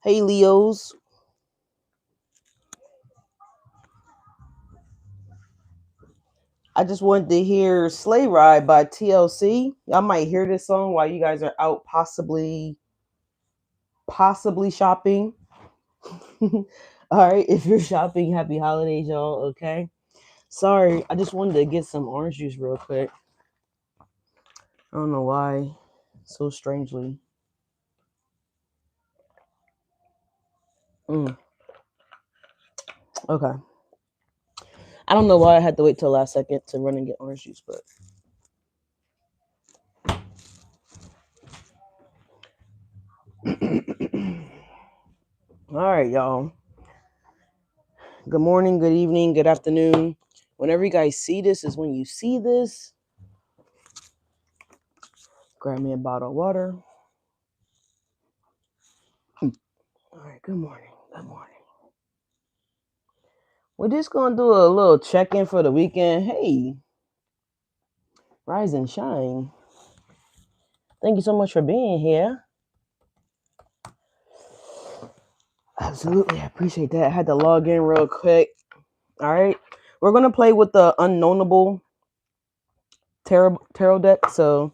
Hey Leos, I just wanted to hear Sleigh Ride by TLC. Y'all might hear this song while you guys are out possibly shopping. All right, if you're shopping, happy holidays, y'all, okay? Sorry, I just wanted to get some orange juice real quick. I don't know why, so strangely. Mm, okay. I don't know why I had to wait till last second to run and get orange juice, but all right, y'all. Good morning, good evening, good afternoon. Whenever you guys see this is when you see this. Grab me a bottle of water. All right, good morning. Good morning. We're just going to do a little check in for the weekend. Hey, rise and shine. Thank you so much for being here. Absolutely, I appreciate that. I had to log in real quick. All right, we're going to play with the unknowable tarot deck. So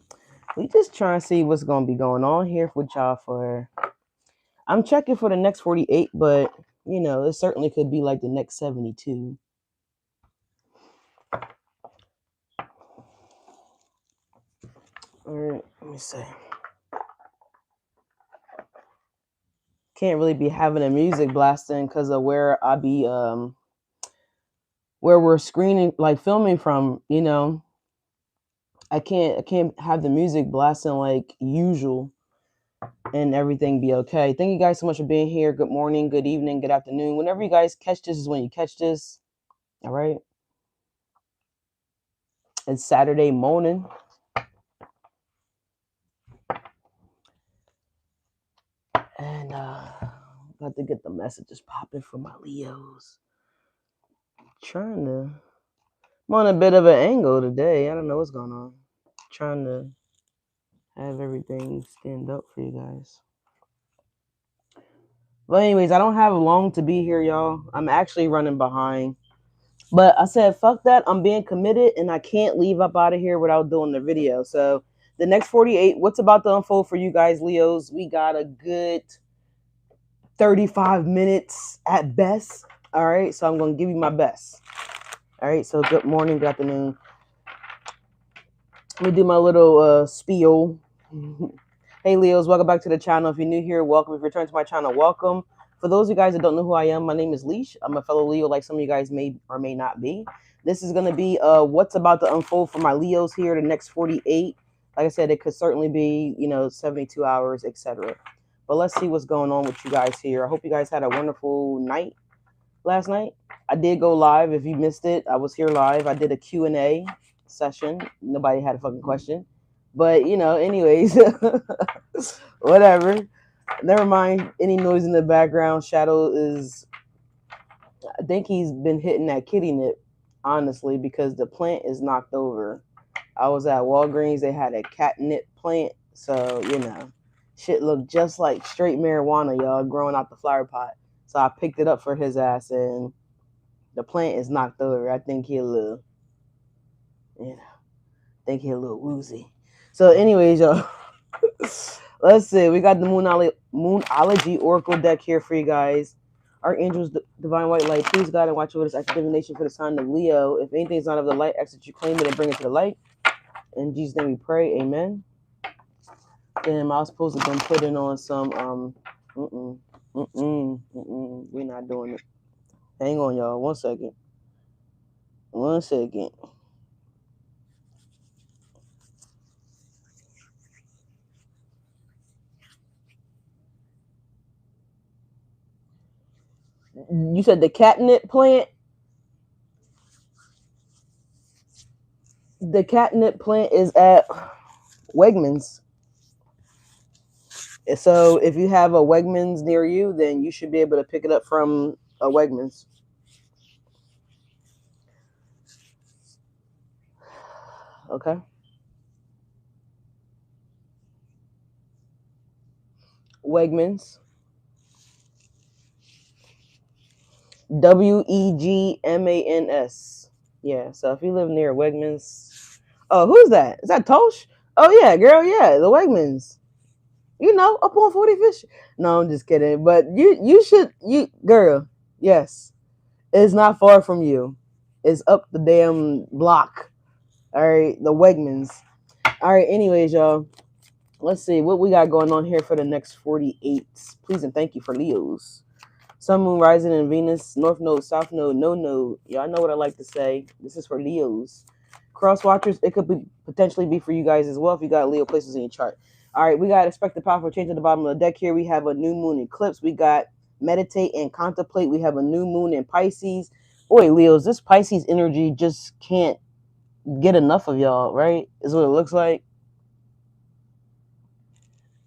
we just trying to see what's going to be going on here with y'all for. I'm checking for the next 48, but you know, it certainly could be like the next 72. All right, let me see. Can't really be having the music blasting because of where I be where we're screening like filming from, you know. I can't have the music blasting like usual and everything be okay. Thank you guys so much for being here. Good morning, good evening, good afternoon. Whenever you guys catch this is when you catch this. All right. It's Saturday morning. And about to get the messages popping for my Leos. I'm on a bit of an angle today. I don't know what's going on. Trying to have everything stand up for you guys. But anyways, I don't have long to be here, y'all. I'm actually running behind. But I said, fuck that. I'm being committed and I can't leave up out of here without doing the video. So the next 48, what's about to unfold for you guys, Leos? We got a good 35 minutes at best. All right. So I'm going to give you my best. All right. So good morning, good afternoon. Let me do my little spiel. Hey Leos, welcome back to the channel. If you're new here, welcome. If you're returning to my channel, welcome. For those of you guys that don't know who I am, my name is Leash. I'm a fellow Leo, like some of you guys may or may not be. This is going to be what's about to unfold for my Leos here the next 48. Like I said, it could certainly be, 72 hours, etc. But let's see what's going on with you guys here. I hope you guys had a wonderful night last night. I did go live. If you missed it, I was here live. I did a Q&A session. Nobody had a fucking question. But, anyways, whatever. Never mind any noise in the background. Shadow I think he's been hitting that kitty nip, honestly, because the plant is knocked over. I was at Walgreens. They had a catnip plant. So, shit looked just like straight marijuana, y'all, growing out the flower pot. So I picked it up for his ass, and the plant is knocked over. I think he a little, woozy. So, anyways, y'all, let's see. We got the Moonology Oracle deck here for you guys. Archangels, Divine White Light, please guide and watch over this active divination for the sign of Leo. If anything is not of the light, exit you claim it and bring it to the light. In Jesus' name we pray, amen. Damn, I was supposed to have been putting on some, we're not doing it. Hang on, y'all, 1 second. 1 second. You said the catnip plant? The catnip plant is at Wegmans. So if you have a Wegmans near you, then you should be able to pick it up from a Wegmans. Okay. Wegmans. Wegmans. Yeah, so if you live near Wegmans, oh, who's that? Is that Tosh? Oh yeah, girl, yeah, the Wegmans. You know, up on 45th. No, I'm just kidding. But you should girl, yes, it's not far from you. It's up the damn block. All right, the Wegmans. All right, anyways, y'all. Let's see what we got going on here for the next 48. Please and thank you for Leos. Sun, Moon, Rising, and Venus, North Node, South Node, No Node. Y'all know what I like to say. This is for Leos. Cross watchers, it could be potentially be for you guys as well if you got Leo places in your chart. All right, we got expected powerful change at the bottom of the deck here. We have a new moon eclipse. We got meditate and contemplate. We have a new moon in Pisces. Boy, Leos, this Pisces energy just can't get enough of y'all, right? Is what it looks like.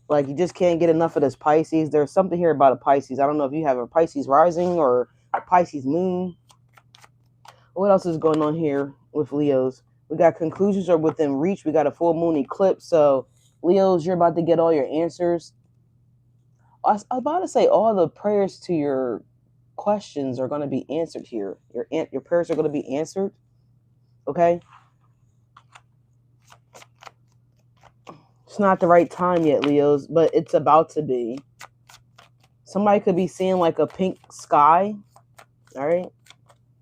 Like you just can't get enough of this Pisces. There's something here about a Pisces. I don't know if you have a Pisces rising or a Pisces moon. What else is going on here with Leos? We got conclusions are within reach. We got a full moon eclipse. So Leos, you're about to get all your answers. I was about to say all the prayers to your questions are going to be answered here. Your prayers are going to be answered. Okay. It's not the right time yet, Leos, but it's about to be. Somebody could be seeing like a pink sky. All right.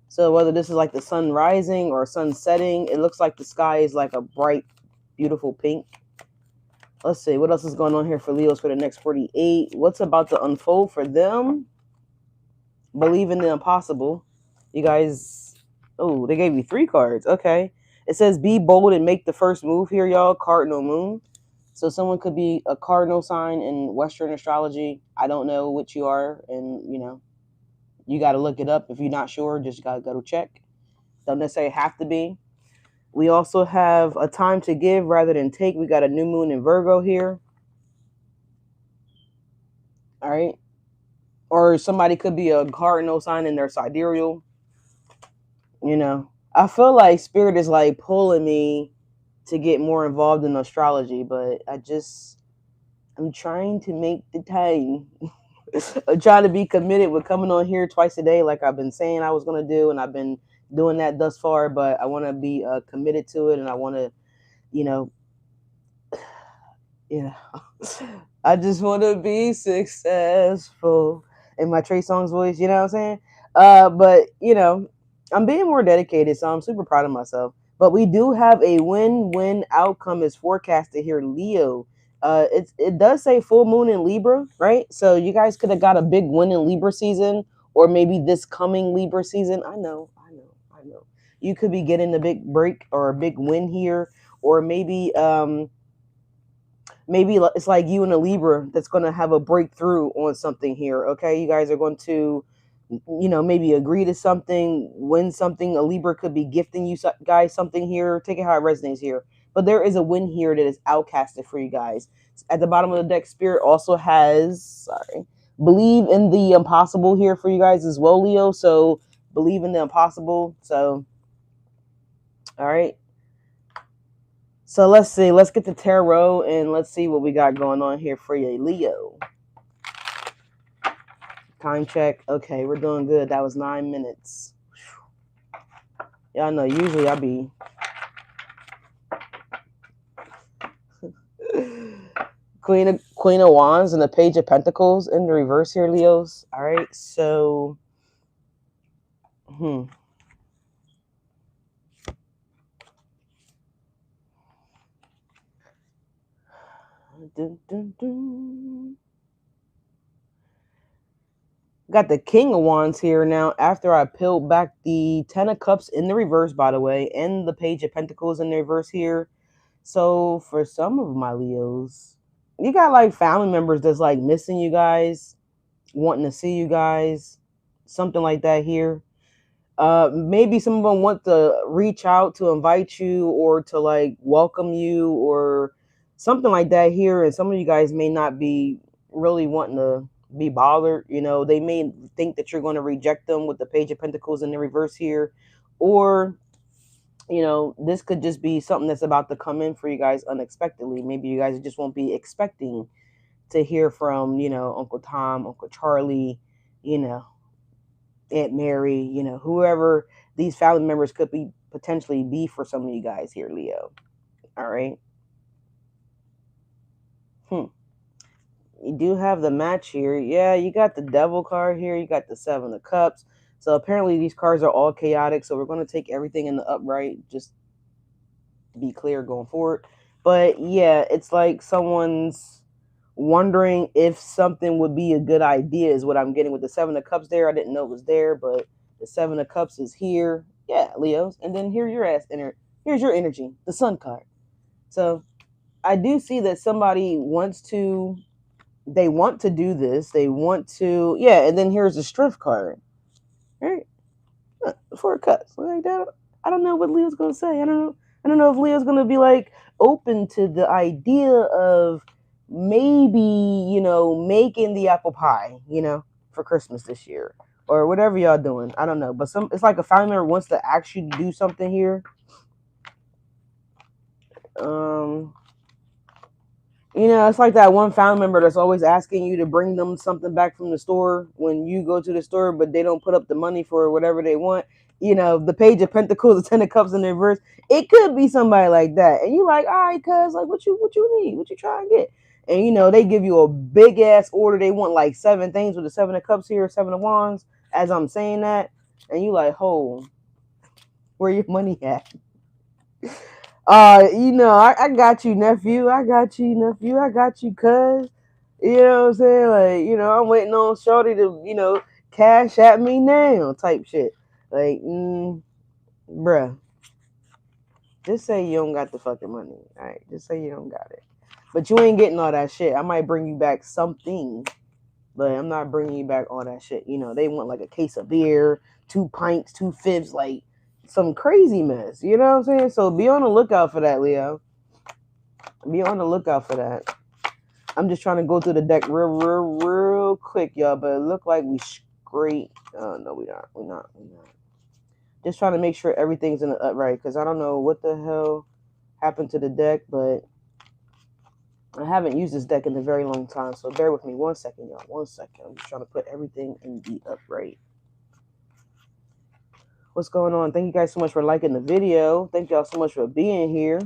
So whether this is like the sun rising or sun setting, it looks like the sky is like a bright, beautiful pink. Let's see, what else is going on here for Leos for the next 48? What's about to unfold for them? Believe in the impossible. You guys, oh, they gave you 3 cards. Okay. It says be bold and make the first move here, y'all. Cardinal moon. So someone could be a cardinal sign in Western astrology. I don't know what you are, and you got to look it up. If you're not sure, just got to go check. Don't necessarily have to be. We also have a time to give rather than take. We got a new moon in Virgo here. All right. Or somebody could be a cardinal sign in their sidereal. I feel like spirit is like pulling me to get more involved in astrology, but I'm trying to make the time. I'm trying to be committed with coming on here twice a day, like I've been saying I was going to do, and I've been doing that thus far, but I want to be committed to it, and I want to, you know, I just want to be successful in my Trey Songz voice, you know what I'm saying? But, I'm being more dedicated, so I'm super proud of myself. But we do have a win-win outcome is forecasted here, Leo. It does say full moon in Libra, right? So you guys could have got a big win in Libra season, or maybe this coming Libra season. I know. You could be getting a big break or a big win here, or maybe it's like you and a Libra that's going to have a breakthrough on something here. Okay, you guys are going to, maybe agree to something, win something. A Libra could be gifting you guys something here. Take it how it resonates here. But there is a win here that is outcasted for you guys. At the bottom of the deck, Spirit also has, believe in the impossible here for you guys as well, Leo. So believe in the impossible. So, all right. So let's see. Let's get the tarot and let's see what we got going on here for you, Leo. Time check. Okay, we're doing good. That was 9 minutes. Y'all know usually I be Queen of Wands and the Page of Pentacles in the reverse here, Leos. All right, so got the King of Wands here now after I peeled back the 10 of Cups in the reverse, by the way, and the Page of Pentacles in the reverse here. So for some of my Leos, you got like family members that's like missing you guys, wanting to see you guys, something like that here. Maybe some of them want to reach out to invite you or to like welcome you or something like that here. And some of you guys may not be really wanting to be bothered. They may think that you're going to reject them with the Page of Pentacles in the reverse here. Or, this could just be something that's about to come in for you guys unexpectedly. Maybe you guys just won't be expecting to hear from, Uncle Tom, Uncle Charlie, Aunt Mary, you know, whoever these family members could be potentially be for some of you guys here, Leo. All right. You do have the match here. Yeah, you got the Devil card here. You got the Seven of Cups. So apparently these cards are all chaotic. So we're going to take everything in the upright, just to be clear going forward. But yeah, it's like someone's wondering if something would be a good idea is what I'm getting with the Seven of Cups there. I didn't know it was there, but the Seven of Cups is here. Yeah, Leos. And then here's your energy, the Sun card. So I do see that somebody wants to they want to do this. They want to, yeah. And then here's the Strength card. All right, Four of Cups. Like that. I don't know what Leo's gonna say. I don't know. I don't know if Leo's gonna be like open to the idea of maybe, you know, making the apple pie, you know, for Christmas this year or whatever y'all doing. I don't know, but it's like a family member wants to ask you to do something here. Um, You know, it's like that one family member that's always asking you to bring them something back from the store when you go to the store, but they don't put up the money for whatever they want. You know, the Page of Pentacles, the Ten of Cups in reverse. It could be somebody like that, and you like, all right, cuz, like, what you need, what you try and get, and you know, they give you a big ass order. They want like 7 things with the Seven of Cups here, Seven of Wands. As I'm saying that, and you like, oh, where your money at? You know, I got you, nephew. I got you, nephew. I got you, cuz. You know what I'm saying? Like, you know, I'm waiting on Shorty to, you know, cash at me now type shit. Like, bruh, just say you don't got the fucking money. All right, just say you don't got it. But you ain't getting all that shit. I might bring you back something, but I'm not bringing you back all that shit. You know, they want like a case of beer, 2 pints, 2 fifths, like some crazy mess. You know what I'm saying? So be on the lookout for that, Leo. Be on the lookout for that. I'm just trying to go through the deck real quick, y'all. But it look like we straight. Oh no, we not. We not. Just trying to make sure everything's in the upright because I don't know what the hell happened to the deck, but I haven't used this deck in a very long time. So bear with me 1 second, y'all. 1 second. I'm just trying to put everything in the upright. What's going on? Thank you guys so much for liking the video. Thank y'all so much for being here.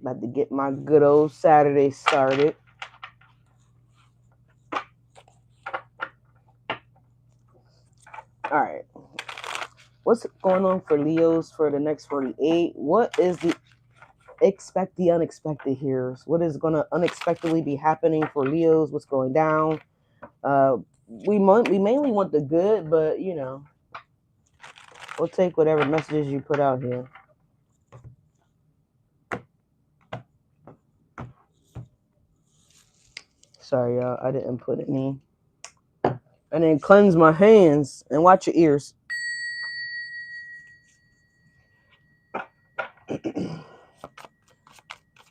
About to get my good old Saturday started. All right. What's going on for Leos for the next 48? What is the expect the unexpected here? What is going to unexpectedly be happening for Leos? What's going down? We mainly want the good, but you know, we'll take whatever messages you put out here. Sorry, y'all. I didn't put any. And then cleanse my hands and watch your ears.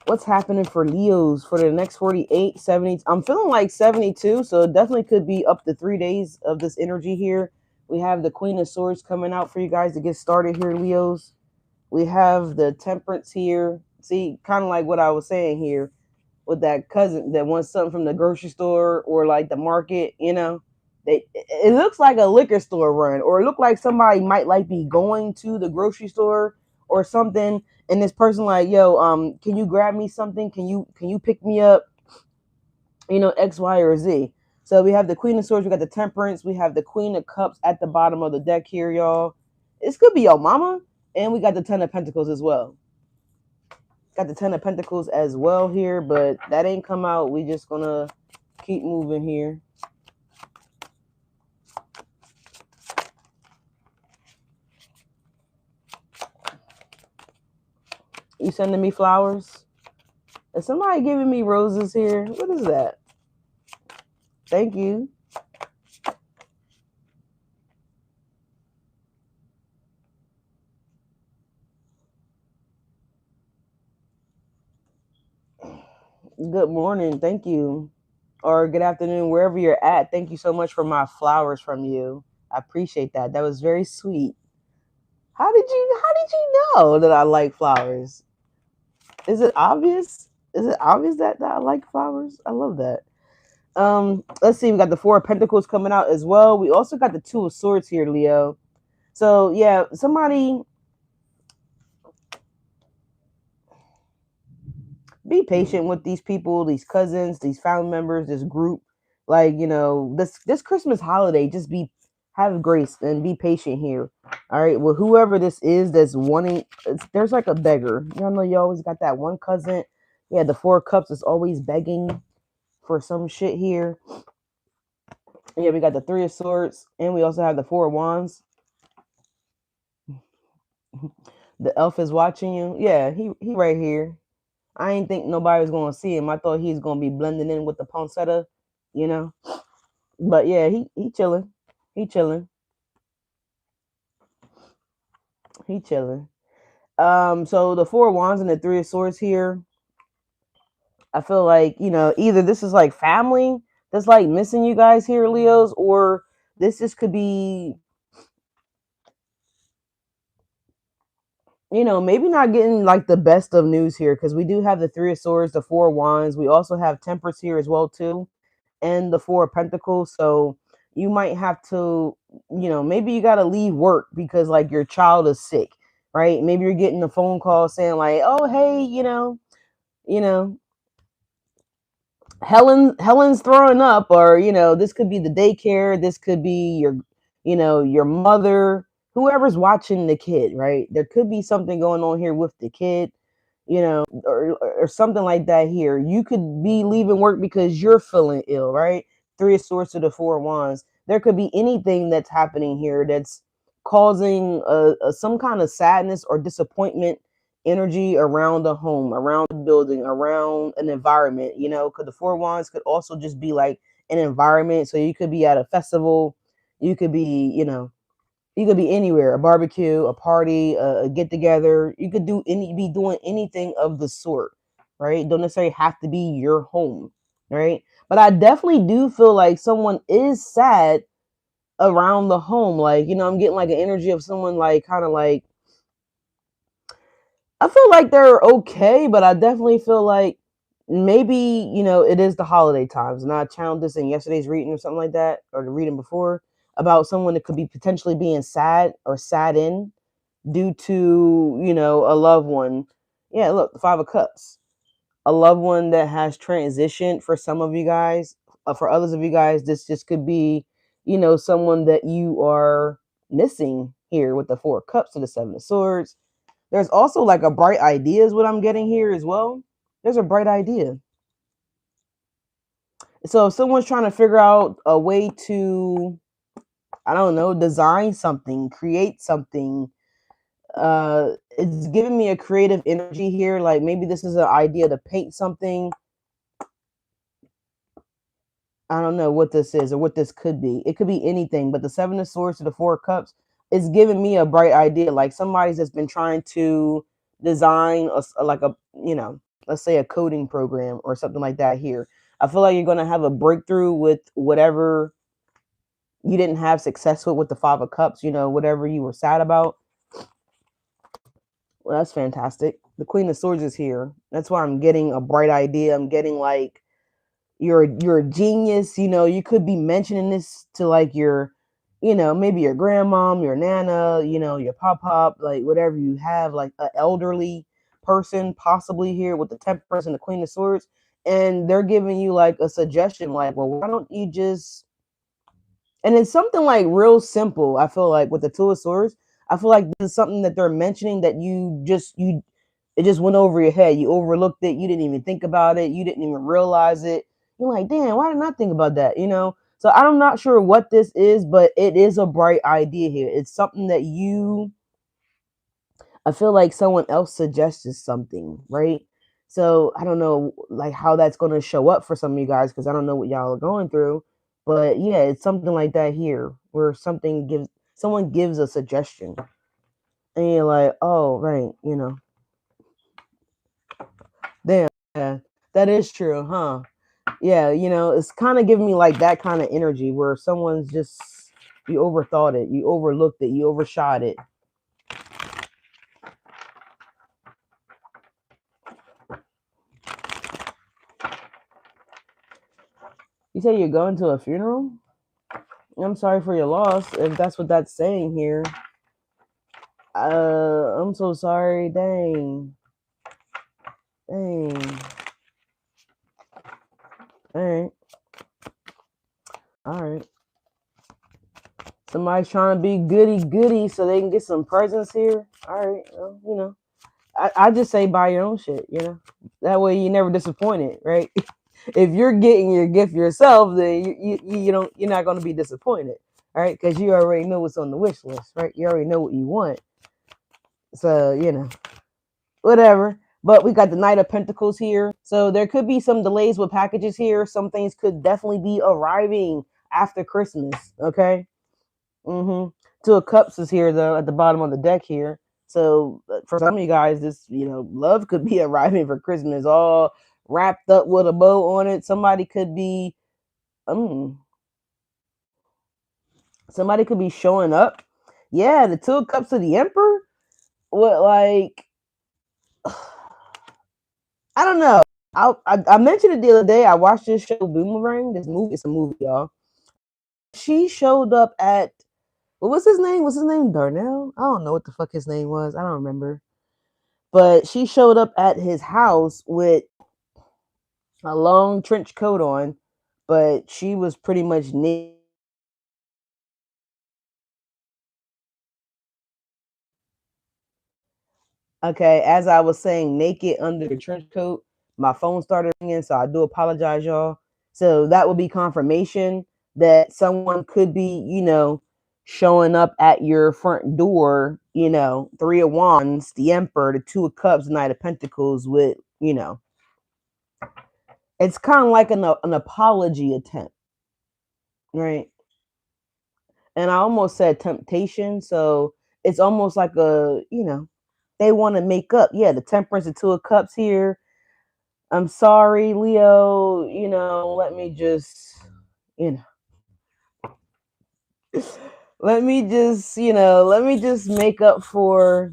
What's happening for Leos for the next 48, 70? I'm feeling like 72, so it definitely could be up to 3 days of this energy here. We have the Queen of Swords coming out for you guys to get started here, Leos. We have the Temperance here. See, kind of like what I was saying here with that cousin that wants something from the grocery store or like the market, you know. It looks like a liquor store run, or it look like somebody might like be going to the grocery store or something, and this person like, yo, can you grab me something? Can you pick me up? You know, X, Y, or Z. So we have the Queen of Swords, we got the Temperance, we have the Queen of Cups at the bottom of the deck here, y'all. This could be your mama, and we got the Ten of Pentacles as well. Got the Ten of Pentacles as well here, but that ain't come out. We just gonna keep moving here. You sending me flowers? Is somebody giving me roses here? What is that? Thank you. Good morning. Thank you. Or good afternoon, wherever you're at. Thank you so much for my flowers from you. I appreciate that. That was very sweet. How did you know that I like flowers? Is it obvious? Is it obvious that I like flowers? I love that. Let's see, we got the Four of Pentacles coming out as well. We also got the Two of Swords here, Leo. So yeah, somebody be patient with these people, these cousins, these family members, this group. Like, this Christmas holiday, just be have grace and be patient here. All right. Well, whoever this is that's wanting, there's like a beggar. Y'all know you always got that one cousin. Yeah, the Four of Cups is always begging for some shit here. Yeah, we got the Three of Swords, and we also have the Four of Wands. The elf is watching you. Yeah, he right here. I ain't think nobody was gonna see him. I thought he's gonna be blending in with the poinsettia, you know. But yeah, he chilling. He chilling. He chilling. So the Four of Wands and the Three of Swords here, I feel like, either this is like family that's like missing you guys here, Leos, or this just could be, maybe not getting like the best of news here, because we do have the Three of Swords, the Four of Wands. We also have Temperance here as well too, and the Four of Pentacles. So you might have to, maybe you got to leave work because like your child is sick, right? Maybe you're getting a phone call saying like, oh hey, you know Helen's throwing up, or this could be the daycare, this could be your mother, whoever's watching the kid, right? There could be something going on here with the kid, or something like that here. You could be leaving work because you're feeling ill, right? Three of Swords to the Four of Wands. There could be anything that's happening here that's causing some kind of sadness or disappointment energy around the home, around the building, around an environment, because the Four of Wands could also just be like an environment. So you could be at a festival, you could be, you could be anywhere, a barbecue, a party, a get together. You could be doing anything of the sort, right? Don't necessarily have to be your home, right? But I definitely do feel like someone is sad around the home. Like, I'm getting like an energy of someone like kind of like, I feel like they're okay, but I definitely feel like maybe, it is the holiday times. And I channeled this in yesterday's reading or something like that, or the reading before, about someone that could be potentially being sad or saddened due to, a loved one. Yeah, look, the Five of Cups. A loved one that has transitioned for some of you guys. For others of you guys, this just could be, someone that you are missing here with the Four of Cups to the Seven of Swords. There's also like a bright idea is what I'm getting here as well. There's a bright idea. So if someone's trying to figure out a way to, I don't know, design something, create something, it's giving me a creative energy here. Like maybe this is an idea to paint something. I don't know what this is or what this could be. It could be anything, but the Seven of Swords to the Four of Cups is giving me a bright idea. Like somebody's just been trying to design like a, let's say a coding program or something like that here. I feel like you're going to have a breakthrough with whatever you didn't have success with the Five of Cups, whatever you were sad about. Well, that's fantastic. The Queen of Swords is here. That's why I'm getting a bright idea. I'm getting like you're a genius. You could be mentioning this to like your, maybe your grandmom, your nana, your pop, like whatever you have, like an elderly person possibly here with the Temperance and the Queen of Swords, and they're giving you like a suggestion, like, well, why don't you just, and it's something like real simple. I feel like with the Two of Swords, I feel like this is something that they're mentioning that it just went over your head. You overlooked it. You didn't even think about it. You didn't even realize it. You're like, damn, why didn't I think about that? So I'm not sure what this is, but it is a bright idea here. It's something that I feel like someone else suggested something, right? So I don't know like how that's going to show up for some of you guys, because I don't know what y'all are going through. But yeah, it's something like that here where someone gives a suggestion and you're like, oh, right, damn, yeah, that is true, huh? Yeah, it's kind of giving me like that kind of energy where someone's just, you overthought it, you overlooked it, you overshot it. You say you're going to a funeral? I'm sorry for your loss, if that's what that's saying here. I'm so sorry. Dang. Dang. Alright. Alright. Somebody's trying to be goody goody so they can get some presents here. Alright. Well, you know. I just say buy your own shit, you know? That way you're never disappointed, right? If you're getting your gift yourself, then you're not gonna be disappointed, right? Because you already know what's on the wish list, right? You already know what you want. So, you know, whatever. But we got the Knight of Pentacles here. So there could be some delays with packages here. Some things could definitely be arriving after Christmas. Okay. Two of Cups is here though at the bottom of the deck here. So for some of you guys, this, you know, love could be arriving for Christmas, all wrapped up with a bow on it. Somebody could be somebody could be showing up. Yeah, the Two of Cups to the Emperor. What, like, I don't know. I mentioned it the other day. I watched this show Boomerang. This movie, it's a movie, y'all. She showed up at, what was his name? Was his name Darnell? I don't know what the fuck his name was. I don't remember. But she showed up at his house with a long trench coat on, but she was pretty much naked. Okay, as I was saying, naked under the trench coat, my phone started ringing, so I do apologize, y'all. So that would be confirmation that someone could be, you know, showing up at your front door, you know, Three of Wands, the Emperor, the Two of Cups, Knight of Pentacles with, you know, it's kind of like an apology attempt, right? And I almost said temptation, so it's almost like a, you know, they want to make up. Yeah, the Temperance, the Two of Cups here. I'm sorry, Leo, you know, let me just, you know, let me just, you know, let me just make up for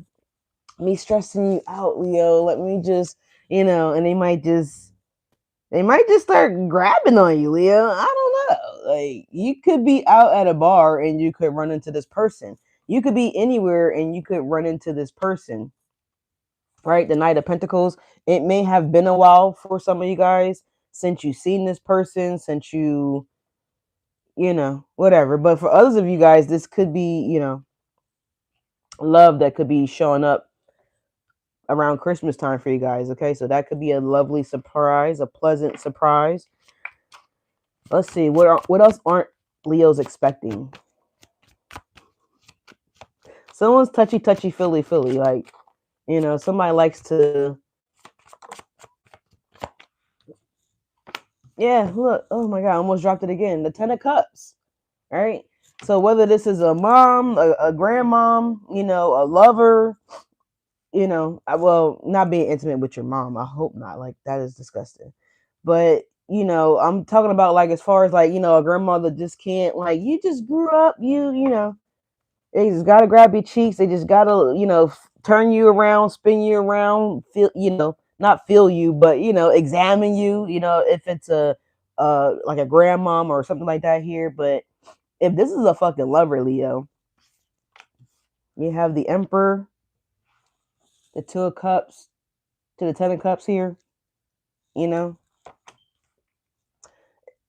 me stressing you out, Leo. Let me just, you know, and they might just start grabbing on you, Leo. I don't know. Like, you could be out at a bar and you could run into this person. You could be anywhere and you could run into this person, right? The Knight of Pentacles. It may have been a while for some of you guys since you've seen this person, since you know, whatever. But for others of you guys, this could be, you know, love that could be showing up around Christmas time for you guys. Okay, so that could be a lovely surprise, a pleasant surprise. Let's see, what else aren't Leos expecting? Someone's touchy, feely. Like, you know, somebody likes to. Yeah, look. Oh my God, I almost dropped it again. The Ten of Cups. All right. So whether this is a mom, a grandmom, you know, a lover, you know, well, not being intimate with your mom. I hope not. Like, that is disgusting. But, you know, I'm talking about, like, as far as, like, you know, a grandmother just can't, like, you just grew up, you know, they just got to grab your cheeks. They just got to, you know, turn you around, spin you around, feel, you know, not feel you, but, you know, examine you, you know, if it's like a grandmom or something like that here. But if this is a fucking lover, Leo, you have the Emperor, the Two of Cups to the Ten of Cups here, you know.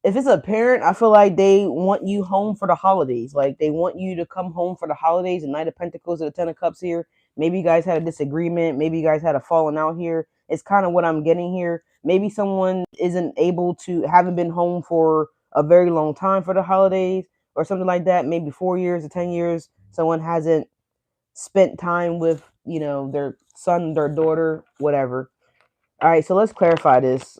If it's a parent, I feel like they want you home for the holidays. Like, they want you to come home for the holidays. The Knight of Pentacles to the Ten of Cups here. Maybe you guys had a disagreement. Maybe you guys had a falling out here. It's kind of what I'm getting here. Maybe someone haven't been home for a very long time for the holidays or something like that. Maybe 4 years or 10 years. Someone hasn't spent time with, you know, their son, their daughter, whatever. All right, so let's clarify this.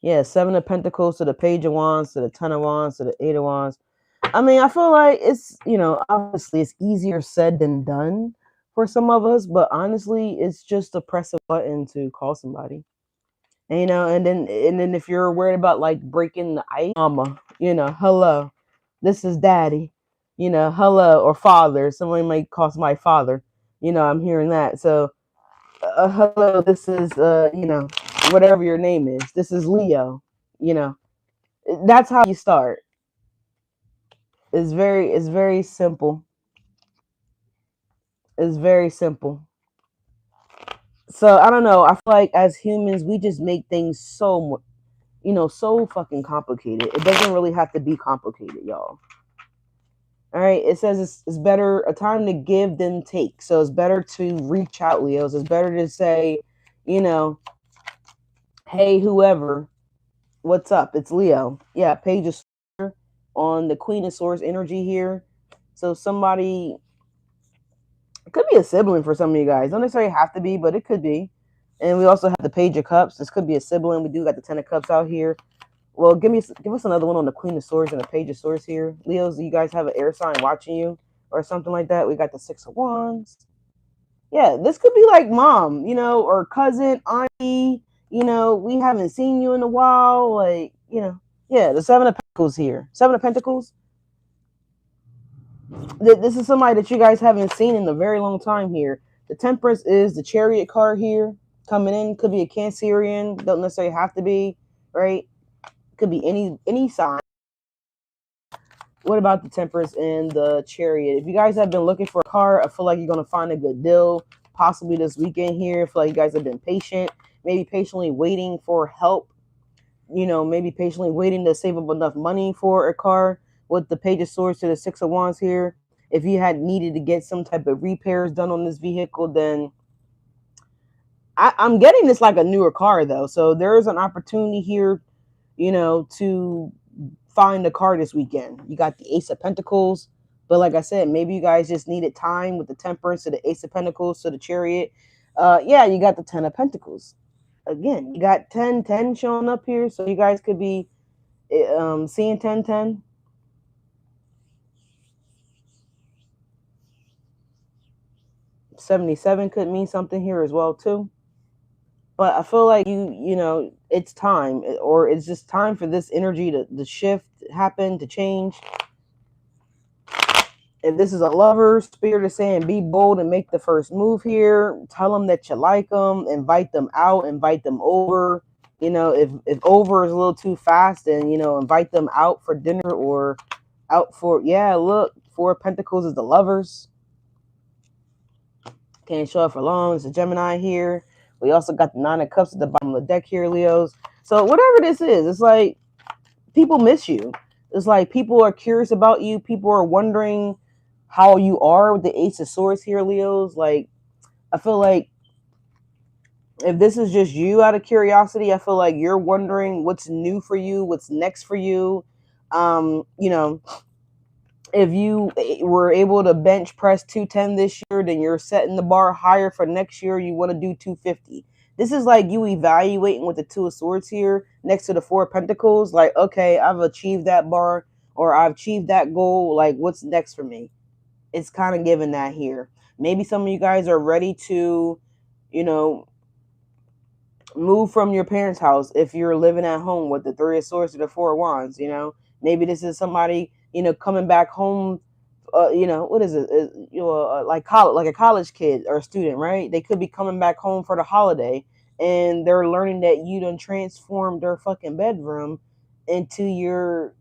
Yeah, Seven of Pentacles to the Page of Wands to the Ten of Wands to the Eight of Wands. I mean, I feel like it's, you know, obviously it's easier said than done for some of us, but honestly, it's just to press a button to call somebody. And, you know, and then if you're worried about like breaking the ice, mama, you know, hello, this is daddy, you know, hello, or father. Someone might call somebody father. You know, I'm hearing that. So, hello, this is, you know, whatever your name is. This is Leo. You know, that's how you start. It's very simple. It's very simple. So I don't know. I feel like as humans, we just make things so so fucking complicated. It doesn't really have to be complicated, y'all. All right. It says it's better a time to give than take. So it's better to reach out, Leos. It's better to say, you know, hey, whoever, what's up? It's Leo. Yeah, Page of Swords on the Queen of Swords energy here. So somebody, it could be a sibling for some of you guys. Don't necessarily have to be, but it could be. And we also have the Page of Cups. This could be a sibling. We do got the Ten of Cups out here. Well, give us another one on the Queen of Swords and the Page of Swords here. Leos, do you guys have an air sign watching you or something like that? We got the Six of Wands. Yeah, this could be like mom, or cousin, auntie. We haven't seen you in a while. Like, yeah, the Seven of Pentacles here. Seven of Pentacles. This is somebody that you guys haven't seen in a very long time here. The Temperance is the Chariot card here coming in. Could be a Cancerian. Don't necessarily have to be, right? Could be any sign. What about the Temperance and the Chariot? If you guys have been looking for a car, I feel like you're going to find a good deal possibly this weekend here. I feel like you guys have been patient, maybe patiently waiting for help, maybe patiently waiting to save up enough money for a car. With the Page of Swords to the Six of Wands here, if you had needed to get some type of repairs done on this vehicle, then I'm getting this like a newer car though. So there is an opportunity here, to find a car this weekend. You got the Ace of Pentacles, but like I said, maybe you guys just needed time with the Temperance to the Ace of Pentacles to the Chariot. Yeah, you got the Ten of Pentacles. Again, you got 10-10 showing up here, so you guys could be seeing 10-10. $77 could mean something here as well too. But I feel like it's time, or it's just time for this energy to shift, happen, to change. If this is a lover, Spirit is saying be bold and make the first move here. Tell them that you like them. Invite them out. Invite them over. If over is a little too fast, then, invite them out for dinner or out for, yeah, look, Four of Pentacles is the lovers. Can't show up for long. It's a Gemini here. We also got the Nine of Cups at the bottom of the deck here, Leos. So whatever this is, it's like people miss you. It's like people are curious about you. People are wondering how you are with the Ace of Swords here, Leos. Like, I feel like if this is just you out of curiosity, I feel like you're wondering what's new for you, what's next for you. If you were able to bench press 210 this year, then you're setting the bar higher for next year. You want to do 250. This is like you evaluating with the Two of Swords here next to the Four of Pentacles. Like, okay, I've achieved that bar or I've achieved that goal. Like, what's next for me? It's kind of given that here. Maybe some of you guys are ready to, move from your parents' house if you're living at home with the Three of Swords or the Four of Wands. Maybe this is somebody, coming back home. What is it? Like college, like a college kid or a student, right? They could be coming back home for the holiday, and they're learning that you done transformed their fucking bedroom into your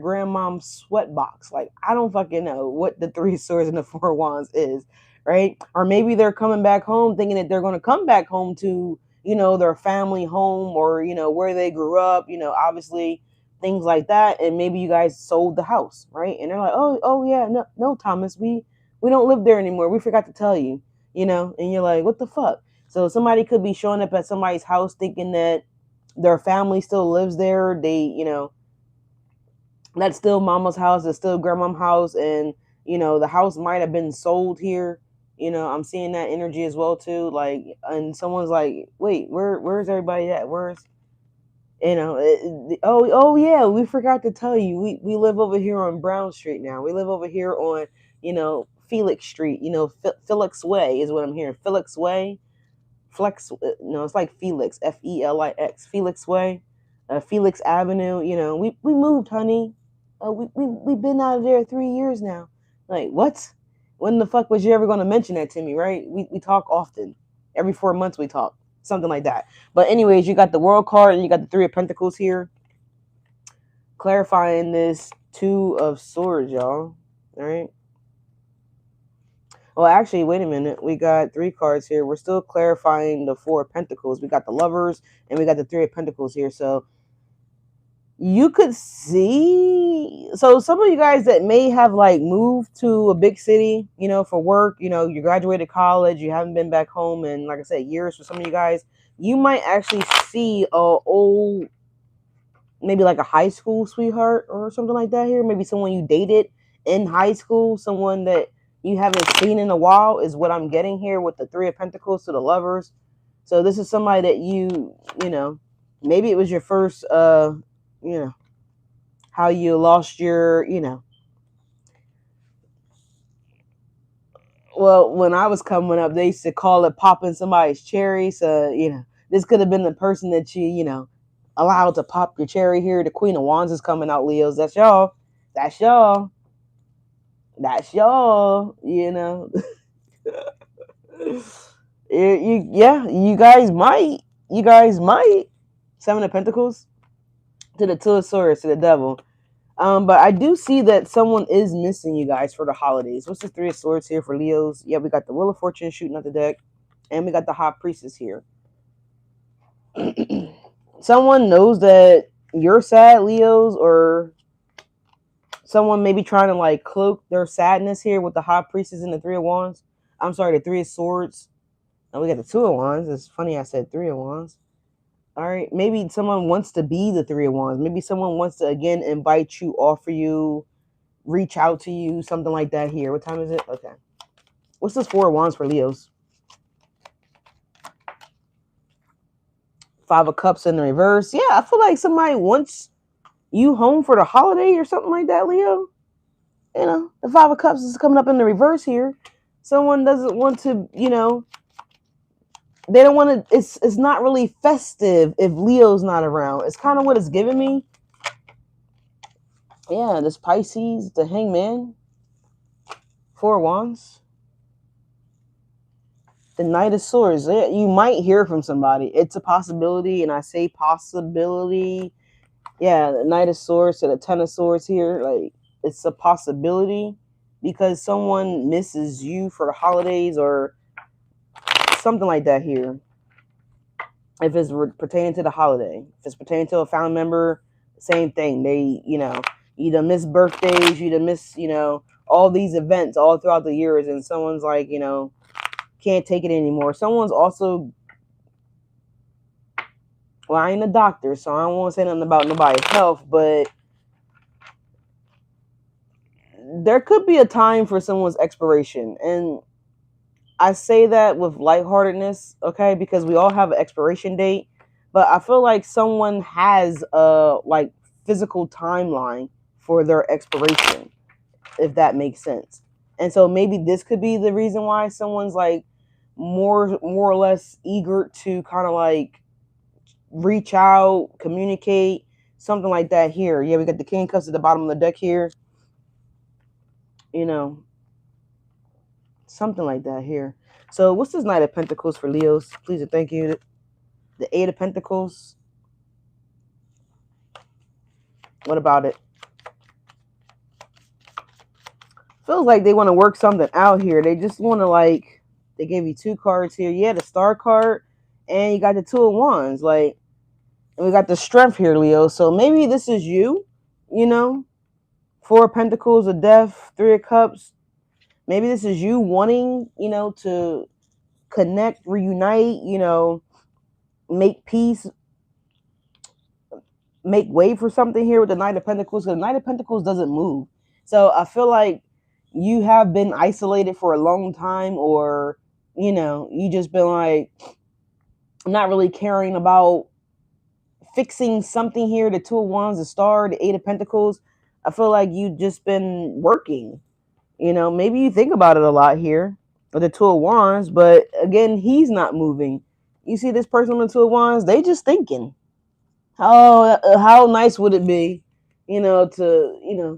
grandmom's sweat box. Like, I don't fucking know what the Three of Swords and the Four of Wands is, right? Or maybe they're coming back home thinking that they're going to come back home to their family home, or where they grew up, obviously things like that. And maybe you guys sold the house, right? And they're like, oh yeah, no, Thomas, we don't live there anymore, we forgot to tell you. And you're like, what the fuck? So somebody could be showing up at somebody's house thinking that their family still lives there. They that's still mama's house, it's still grandma's house, and the house might have been sold here. I'm seeing that energy as well too. Like, and someone's like, wait, where's everybody at? Where's oh yeah, we forgot to tell you, we live over here on Brown Street now. We live over here on Felix Street. Felix Way is what I'm hearing. Felix Way. Flex, no, it's like Felix, Felix, Felix Way, Felix Avenue. We moved, honey. We've been out of there 3 years now. Like, what? When the fuck was you ever going to mention that to me, right? We talk often. Every 4 months we talk. something like that. But anyways, you got the World card and you got the Three of Pentacles here, clarifying this Two of Swords, y'all. All right. Well, actually, wait a minute. We got three cards here. We're still clarifying the Four of Pentacles. We got the Lovers and we got the Three of Pentacles here. So you could see, so some of you guys that may have like moved to a big city, you know, for work, you know, you graduated college, you haven't been back home in, like I said, years. For some of you guys, you might actually see a old, maybe like a high school sweetheart or something like that here. Maybe someone you dated in high school, someone that you haven't seen in a while is what I'm getting here with the Three of Pentacles to the Lovers. So this is somebody that you know, maybe it was your first, you know, how you lost your, you know, well, when I was coming up, they used to call it popping somebody's cherry. So, you know, this could have been the person that you know, allowed to pop your cherry here. The Queen of Wands is coming out, Leos. That's y'all. That's y'all. That's y'all. You know. Yeah, you guys might. You guys might. Seven of Pentacles to the Two of Swords to the Devil. But I do see that someone is missing you guys for the holidays. What's the Three of Swords here for Leos? Yeah, we got the Wheel of Fortune shooting at the deck. And we got the High Priestess here. Someone knows that you're sad, Leos, or someone may be trying to like cloak their sadness here with the High Priestess and the Three of Wands. I'm sorry, the Three of Swords. And we got the Two of Wands. It's funny I said Three of Wands. All right, maybe someone wants to be the Three of Wands. Maybe someone wants to, again, invite you, offer you, reach out to you, something like that here. What time is it? Okay. What's this Four of Wands for Leos? Five of Cups in the reverse. Yeah, I feel like somebody wants you home for the holiday or something like that, Leo. You know, the Five of Cups is coming up in the reverse here. Someone doesn't want to, you know, they don't want to, it's not really festive if Leo's not around. It's kind of what it's giving me. Yeah, this Pisces, the Hangman, Four of Wands, the Knight of Swords. Yeah, you might hear from somebody. It's a possibility, and I say possibility. Yeah, the Knight of Swords to the Ten of Swords here. Like, it's a possibility because someone misses you for the holidays or something like that here. If it's pertaining to the holiday, if it's pertaining to a family member, same thing. They, you know, either miss birthdays, you either miss, you know, all these events all throughout the years, and someone's like, you know, can't take it anymore. Someone's also, well, I ain't a doctor, so I don't want to say nothing about nobody's health, but there could be a time for someone's expiration. And I say that with lightheartedness, okay, because we all have an expiration date, but I feel like someone has a like physical timeline for their expiration, if that makes sense. And so maybe this could be the reason why someone's like more or less eager to kind of like reach out, communicate, something like that here. Yeah, we got the King of Cups at the bottom of the deck here. You know, something like that here. So what's this Knight of Pentacles for Leos? Please and thank you. The Eight of Pentacles. What about it? Feels like they want to work something out here. They just want to like, they gave you two cards here. Yeah, the Star card and you got the Two of Wands. Like, and we got the Strength here, Leo. So maybe this is you, you know. Four of Pentacles, a Death, Three of Cups. Maybe this is you wanting, you know, to connect, reunite, you know, make peace, make way for something here with the Knight of Pentacles. Because the Knight of Pentacles doesn't move. So I feel like you have been isolated for a long time, or, you know, you just been like not really caring about fixing something here. The Two of Wands, the Star, the Eight of Pentacles. I feel like you just been working. You know, maybe you think about it a lot here with the Two of Wands, but again, he's not moving. You see this person with the Two of Wands, they just thinking, how nice would it be, you know, to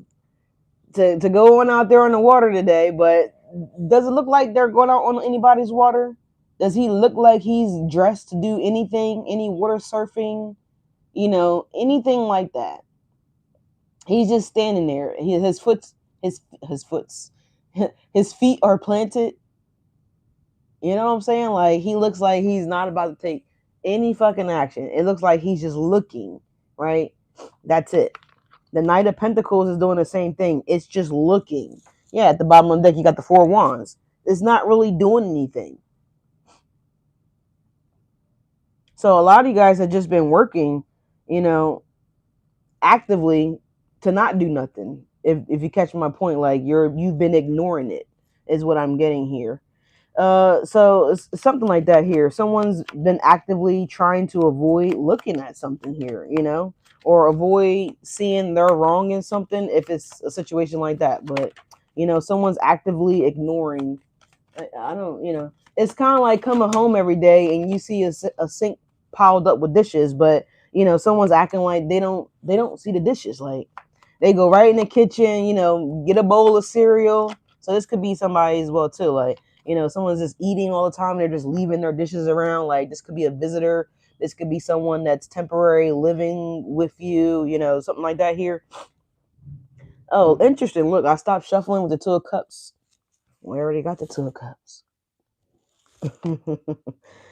go on out there on the water today, but does it look like they're going out on anybody's water? Does he look like he's dressed to do anything, any water surfing, anything like that? He's just standing there. His foot's his foot's his feet are planted. You know what I'm saying? Like he looks like he's not about to take any fucking action. It looks like he's just looking, right? That's it. The Knight of Pentacles is doing the same thing. It's just looking. Yeah, at the bottom of the deck, you got the Four Wands. It's not really doing anything. So a lot of you guys have just been working, actively to not do nothing. If you catch my point, like you've been ignoring it, is what I'm getting here. So it's something like that here. Someone's been actively trying to avoid looking at something here, or avoid seeing they're wrong in something if it's a situation like that. But someone's actively ignoring. I don't, it's kind of like coming home every day and you see a sink piled up with dishes, but someone's acting like they don't see the dishes. Like they go right in the kitchen, get a bowl of cereal. So this could be somebody as well too. Like someone's just eating all the time. They're just leaving their dishes around. Like this could be a visitor. This could be someone that's temporary living with you. Something like that here. Oh, interesting. Look, I stopped shuffling with the Two of Cups. We already got the Two of Cups.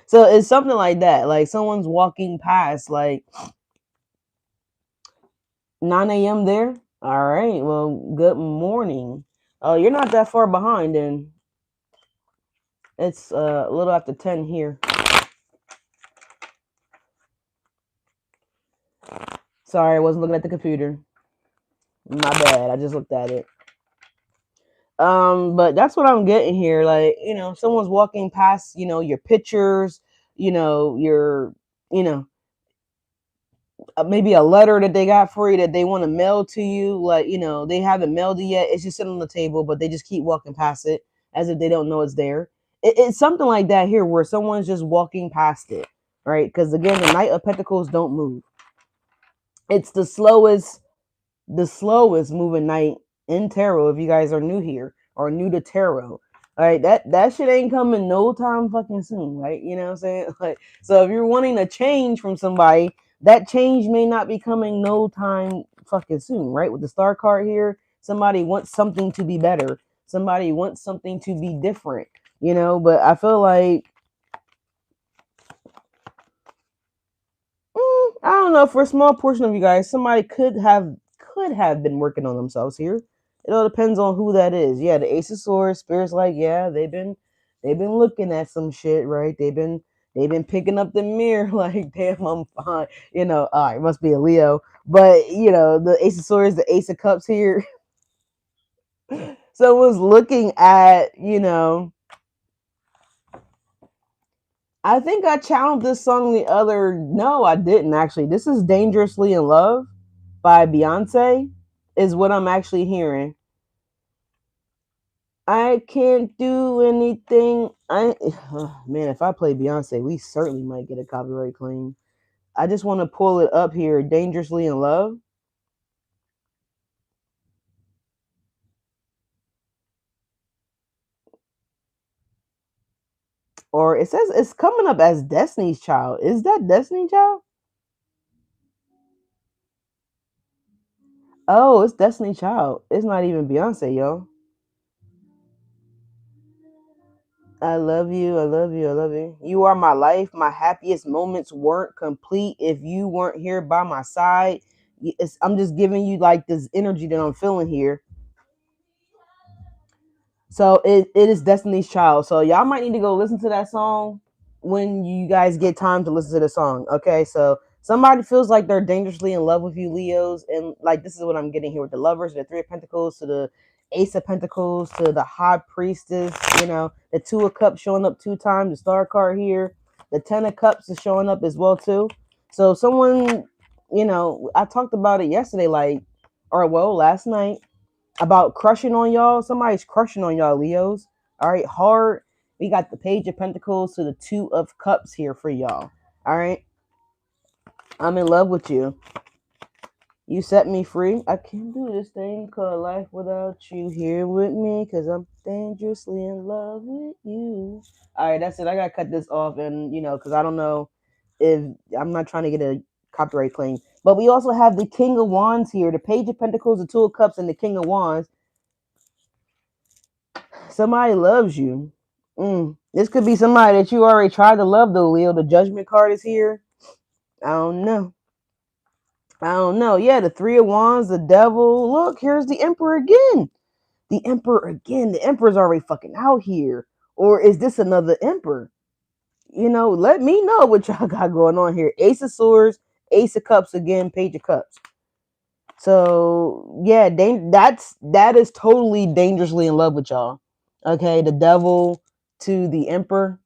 So it's something like that. Like someone's walking past, like 9 a.m. there. All right. Well, good morning. Oh, you're not that far behind, and it's a little after 10 here. Sorry, I wasn't looking at the computer. My bad. I just looked at it. But that's what I'm getting here. Like, someone's walking past, your pictures, your, maybe a letter that they got for you that they want to mail to you. Like, they haven't mailed it yet. It's just sitting on the table, but they just keep walking past it as if they don't know it's there. It's something like that here where someone's just walking past it, right? Because again, the Knight of Pentacles don't move. It's the slowest moving knight in tarot. If you guys are new here or new to tarot, all right, that shit ain't coming no time fucking soon, right? You know what I'm saying? Like, so if you're wanting a change from somebody, that change may not be coming no time fucking soon, right? With the Star card here, somebody wants something to be better. Somebody wants something to be different, But I feel like I don't know. For a small portion of you guys, somebody could have been working on themselves here. It all depends on who that is. Yeah, the Ace of Swords, Spirit's like, yeah, they've been looking at some shit, right? They've been picking up the mirror, like, damn, I'm fine. It must be a Leo. But the Ace of Swords, the Ace of Cups here. Someone's looking at, I think I challenged this song no, I didn't actually. This is Dangerously in Love by Beyonce is what I'm actually hearing. I can't do anything. Man, if I play Beyonce, we certainly might get a copyright claim. I just want to pull it up here. Dangerously in Love. Or it says it's coming up as Destiny's Child. Is that Destiny's Child? Oh, it's Destiny's Child. It's not even Beyonce, yo. I love you. I love you. I love you. You are my life. My happiest moments weren't complete if you weren't here by my side. I'm just giving you like this energy that I'm feeling here. So it is Destiny's Child. So y'all might need to go listen to that song when you guys get time to listen to the song. Okay, so somebody feels like they're dangerously in love with you, Leos, and like this is what I'm getting here with the Lovers, the Three of Pentacles to the Ace of Pentacles to the High Priestess. The Two of Cups showing up 2 times. The Star card here. The Ten of Cups is showing up as well too. So someone, I talked about it yesterday, last night about crushing on y'all. Somebody's crushing on y'all, Leos. All right, hard. We got the Page of Pentacles to the Two of Cups here for y'all. All right, I'm in love with you. You set me free. I can't do this thing called life without you here with me because I'm dangerously in love with you. All right, that's it. I got to cut this off and, because I don't know if I'm not trying to get a copyright claim. But we also have the King of Wands here, the Page of Pentacles, the Two of Cups, and the King of Wands. Somebody loves you. This could be somebody that you already tried to love, though, Leo. The Judgment card is here. I don't know. Yeah, the Three of Wands, the Devil. Look, here's the Emperor again. The Emperor again. The Emperor's already fucking out here. Or is this another Emperor? Let me know what y'all got going on here. Ace of Swords, Ace of Cups again, Page of Cups. So yeah, that is totally dangerously in love with y'all. Okay, the Devil to the Emperor.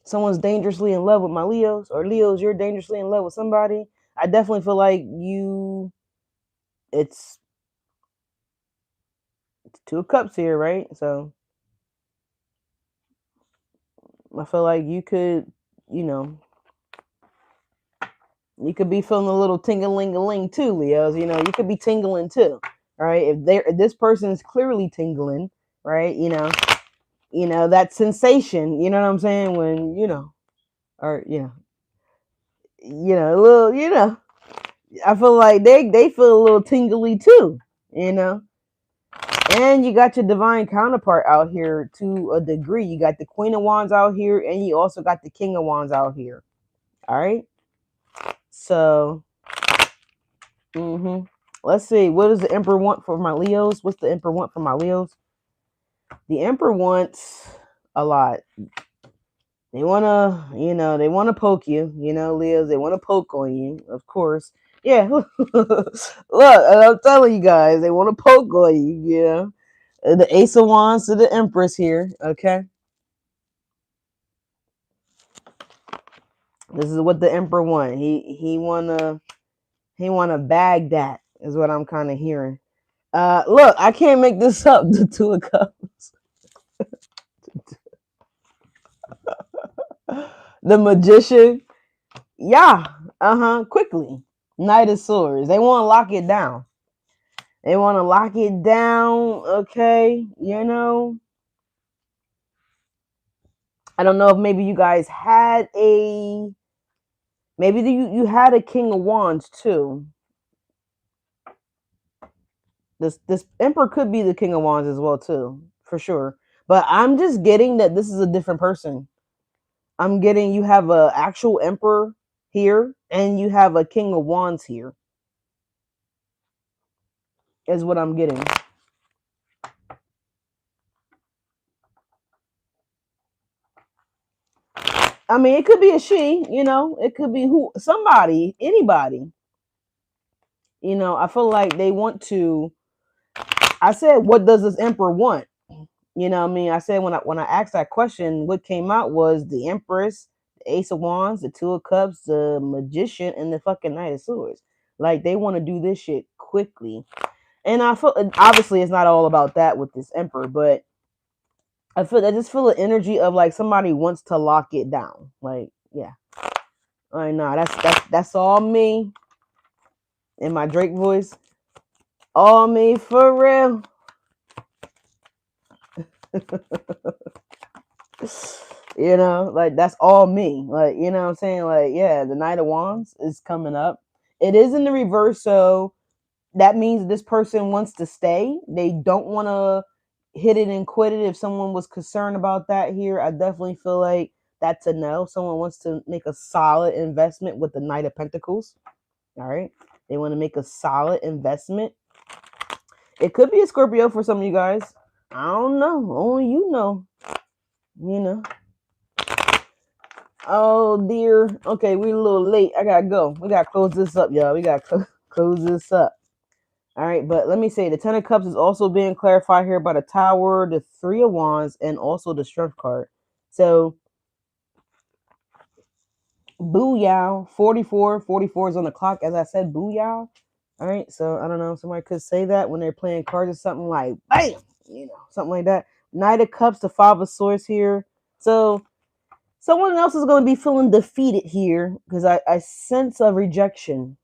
Someone's dangerously in love with my Leos, or Leos, you're dangerously in love with somebody. I definitely feel like it's Two of Cups here, right? So I feel like you could, you know, you could be feeling a little tingling-a-ling too, Leos. You could be tingling too, right? If this person is clearly tingling, right? That sensation. You know what I'm saying? When or a little, I feel like they feel a little tingly too. You know. And you got your divine counterpart out here to a degree. You got the Queen of Wands out here, and you also got the King of Wands out here. All right. So, let's see. What does the Emperor want for my Leos? What's the Emperor want for my Leos? The Emperor wants a lot. They wanna poke you. Leos. They want to poke on you, of course. Yeah. Look, I'm telling you guys, they want to poke on you. The Ace of Wands to the Empress here. Okay. This is what the Emperor want. He wanna bag that is what I'm kind of hearing. Look, I can't make this up. The Two of Cups, the Magician. Yeah, quickly. Knight of Swords. They want to lock it down. Okay, I don't know if maybe you guys had maybe you had a King of Wands too. This Emperor could be the King of Wands as well too, for sure. But I'm just getting that this is a different person. I'm getting you have a actual Emperor here, and you have a King of Wands here. Is what I'm getting. I mean, it could be a she. It could be somebody, anybody. I feel like they want to. I said, what does this Emperor want? What I mean? I said when I asked that question, what came out was the Empress, the Ace of Wands, the Two of Cups, the Magician, and the fucking Knight of Swords. Like they want to do this shit quickly. And I feel obviously it's not all about that with this Emperor, but I just feel the energy of like somebody wants to lock it down. Like, yeah. All right, nah, that's all me in my Drake voice. All me for real. Like that's all me. Like, what I'm saying? Like, yeah, the Knight of Wands is coming up. It is in the reverse, so that means this person wants to stay. They don't want to hit it and quit it. If someone was concerned about that here, I definitely feel like that's a no. Someone wants to make a solid investment with the Knight of Pentacles. All right. They want to make a solid investment. It could be a Scorpio for some of you guys. I don't know. Only you know. Oh dear. Okay, we're a little late. I gotta go. We gotta close this up, y'all. We gotta close this up. All right, but let me say the Ten of Cups is also being clarified here by the Tower, the Three of Wands, and also the Strength card. So, booyah, 44. 44 is on the clock. As I said, booyah. All right, so I don't know. Somebody could say that when they're playing cards or something like, bam, something like that. Knight of Cups, the Five of Swords here. So, someone else is going to be feeling defeated here because I sense a rejection.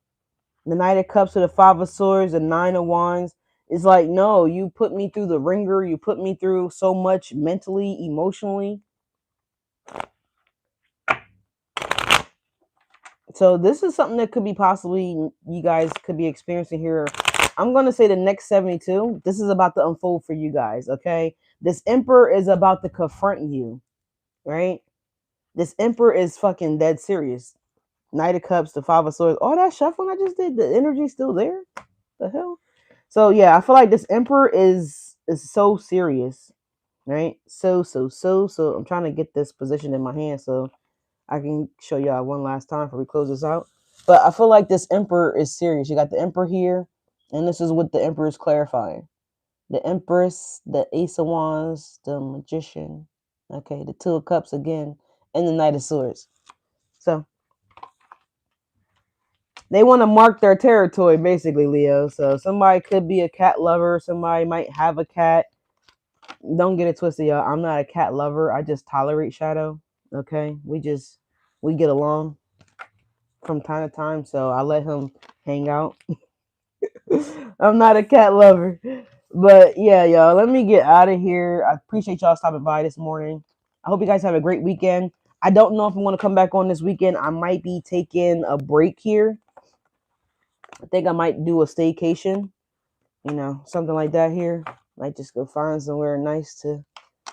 The Knight of Cups to the Five of Swords, the Nine of Wands. It's like, no, you put me through the ringer. You put me through so much mentally, emotionally. So this is something that could be possibly you guys could be experiencing here. I'm going to say the next 72. This is about to unfold for you guys, okay? This Emperor is about to confront you, right? This Emperor is fucking dead serious. Knight of Cups, the Five of Swords. All that shuffling I just did, the energy's still there? The hell? So yeah, I feel like this Emperor is so serious, right? So I'm trying to get this position in my hand so I can show y'all one last time before we close this out. But I feel like this Emperor is serious. You got the Emperor here, and this is what the Emperor is clarifying. The Empress, the Ace of Wands, the Magician, okay, the Two of Cups again, and the Knight of Swords. So they want to mark their territory, basically, Leo. So somebody could be a cat lover. Somebody might have a cat. Don't get it twisted, y'all. I'm not a cat lover. I just tolerate Shadow. Okay, we get along from time to time, so I let him hang out. I'm not a cat lover. But yeah, y'all, let me get out of here. I appreciate y'all stopping by this morning. I hope you guys have a great weekend. I don't know if I'm going to come back on this weekend. I might be taking a break here. I think I might do a staycation, something like that here. Might just go find somewhere nice to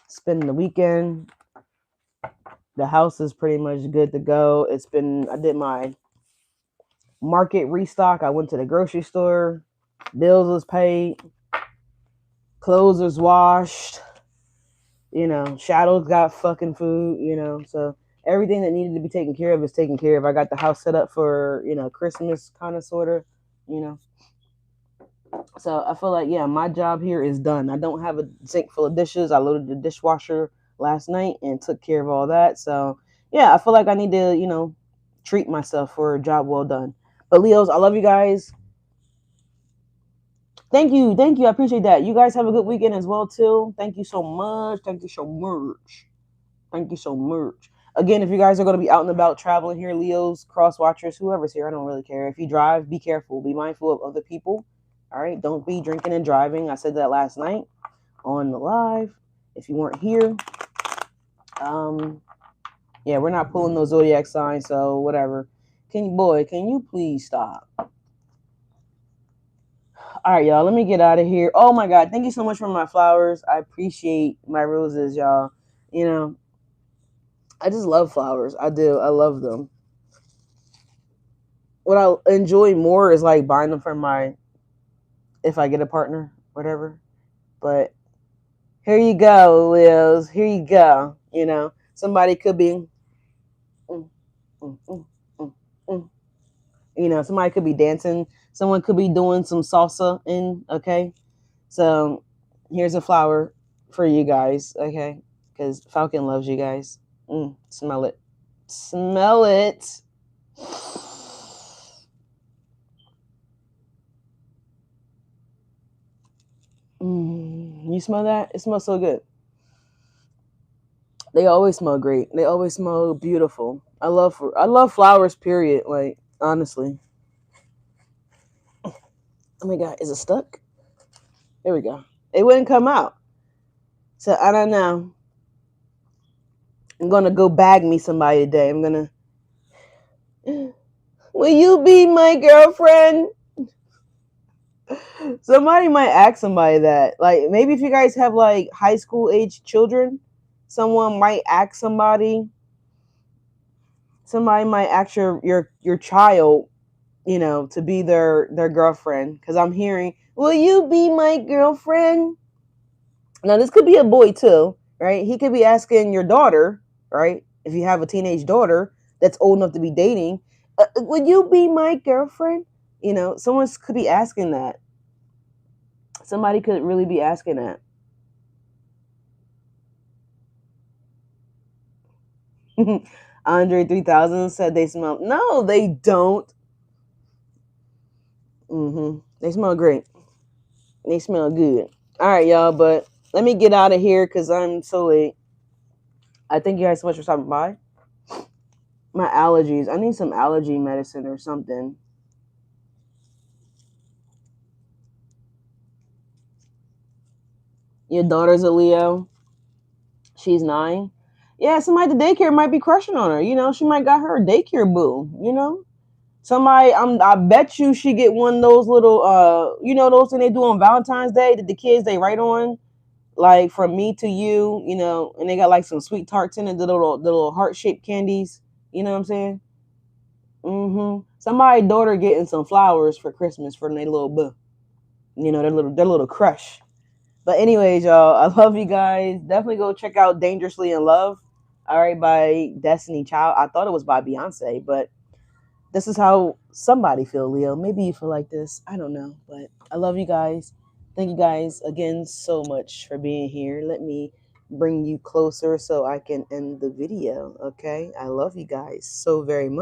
spend the weekend. The house is pretty much good to go. I did my market restock. I went to the grocery store. Bills was paid. Clothes was washed. Shadows got fucking food, so everything that needed to be taken care of is taken care of. I got the house set up for, Christmas kind of sort of. So I feel like, yeah, my job here is done. I don't have a sink full of dishes. I loaded the dishwasher last night and took care of all that. So yeah, I feel like I need to, treat myself for a job well done. But Leos, I love you guys. Thank you. I appreciate that. You guys have a good weekend as well too. Thank you so much. Again, if you guys are going to be out and about traveling here, Leos, cross watchers, whoever's here, I don't really care. If you drive, be careful. Be mindful of other people. All right. Don't be drinking and driving. I said that last night on the live. If you weren't here, yeah, we're not pulling those zodiac signs, so whatever. Can you please stop? All right, y'all. Let me get out of here. Oh my God, thank you so much for my flowers. I appreciate my roses, y'all. I just love flowers. I do. I love them. What I enjoy more is like buying them for if I get a partner, whatever. But here you go, Liz. Here you go. Somebody could be, mm, mm, mm, mm, somebody could be dancing. Someone could be doing some salsa okay? So here's a flower for you guys, okay? Because Falcon loves you guys. Smell it. Smell it. You smell that? It smells so good. They always smell great. They always smell beautiful. I love flowers, period. Like, honestly. Oh my God, is it stuck? There we go. It wouldn't come out. So I don't know. I'm gonna go bag me somebody today. I'm gonna. Will you be my girlfriend? Somebody might ask somebody that. Like, maybe if you guys have like high school age children, someone might ask somebody. Somebody might ask your child, to be their girlfriend. Because I'm hearing, will you be my girlfriend? Now this could be a boy too, right? He could be asking your daughter, right? If you have a teenage daughter that's old enough to be dating, would you be my girlfriend? Someone could be asking that. Somebody could really be asking that. Andre 3000 said they smell. No, they don't. They smell great. They smell good. All right, y'all. But let me get out of here because I'm so late. I thank you guys so much for stopping by. My allergies. I need some allergy medicine or something. Your daughter's a Leo. She's 9. Yeah, somebody at the daycare might be crushing on her. You know, she might got her a daycare boo. You know, somebody. I bet you she get one of those little you know, those things they do on Valentine's Day that the kids they write on, like from me to you. You know, and they got like some sweet tarts in it, the little heart shaped candies. You know what I'm saying? Somebody daughter getting some flowers for Christmas for their little boo. You know, their little crush. But anyways, y'all, I love you guys. Definitely go check out Dangerously in Love. All right, by Destiny Child. I thought it was by Beyonce, but this is how somebody feel, Leo. Maybe you feel like this. I don't know, but I love you guys. Thank you guys again so much for being here. Let me bring you closer so I can end the video. Okay, I love you guys so very much.